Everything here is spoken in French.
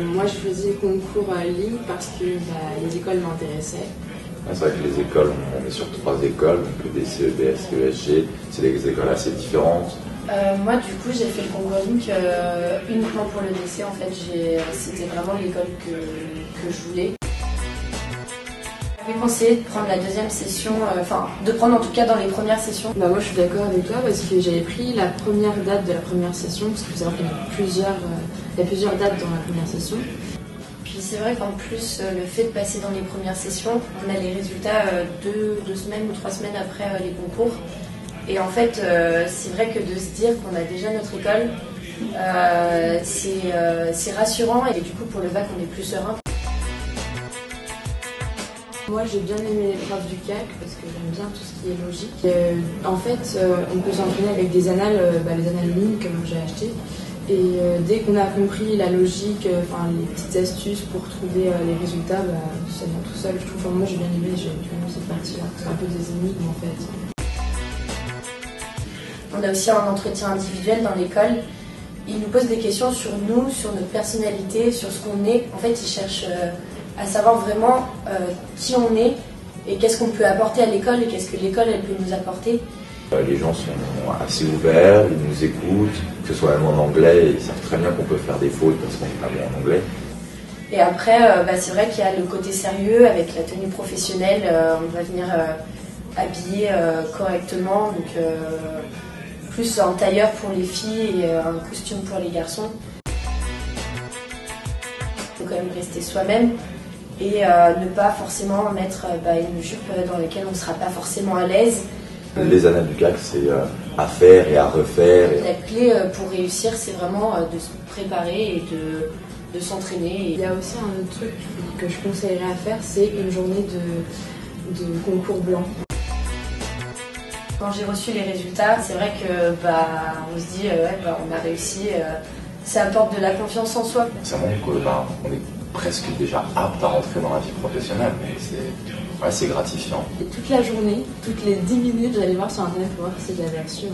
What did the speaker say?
Moi, je faisais concours en ligne parce que les écoles m'intéressaient. C'est vrai que les écoles, on est sur 3 écoles, donc des CEBS, ESG, c'est des écoles assez différentes. Moi, du coup, j'ai fait le concours ligne uniquement pour le lycée. En fait, c'était vraiment l'école que je voulais. J'avais conseillé de prendre la deuxième session, de prendre en tout cas dans les premières sessions. Moi, je suis d'accord avec toi parce que j'avais pris la première date de la première session, parce qu'il faut savoir qu'il y a plusieurs dates dans la première session. Puis c'est vrai qu'en plus, le fait de passer dans les premières sessions, on a les résultats 2 semaines ou 3 semaines après les concours. Et en fait, c'est vrai que de se dire qu'on a déjà notre école, c'est rassurant et du coup pour le bac on est plus serein. Moi j'ai bien aimé l'épreuve du CAC parce que j'aime bien tout ce qui est logique. En fait, on peut s'entraîner avec des annales, les annales mines comme j'ai acheté. Et dès qu'on a compris la logique, les petites astuces pour trouver les résultats, ça vient tout seul. Je trouve, moi j'ai bien aimé cette partie-là. C'est un peu des énigmes en fait. On a aussi un entretien individuel dans l'école. Ils nous posent des questions sur nous, sur notre personnalité, sur ce qu'on est. En fait, ils cherchent à savoir vraiment qui on est et qu'est-ce qu'on peut apporter à l'école et qu'est-ce que l'école elle peut nous apporter. Les gens sont assez ouverts, ils nous écoutent, que ce soit même en anglais, ils savent très bien qu'on peut faire des fautes parce qu'on n'est pas bon en anglais. Et après, c'est vrai qu'il y a le côté sérieux avec la tenue professionnelle. On doit venir habillé correctement, donc plus en tailleur pour les filles et un costume pour les garçons. Il faut quand même rester soi-même et ne pas forcément mettre une jupe dans laquelle on ne sera pas forcément à l'aise. Les annales du CAC, c'est à faire et à refaire. La clé pour réussir, c'est vraiment de se préparer et de s'entraîner. Il y a aussi un autre truc que je conseillerais à faire, c'est une journée de concours blanc. Quand j'ai reçu les résultats, c'est vrai que on se dit on a réussi, ça apporte de la confiance en soi. Ça montre qu'on est presque déjà apte à rentrer dans la vie professionnelle, mais c'est gratifiant. Et toute la journée, toutes les 10 minutes, j'allais voir sur internet pour voir si j'avais reçu.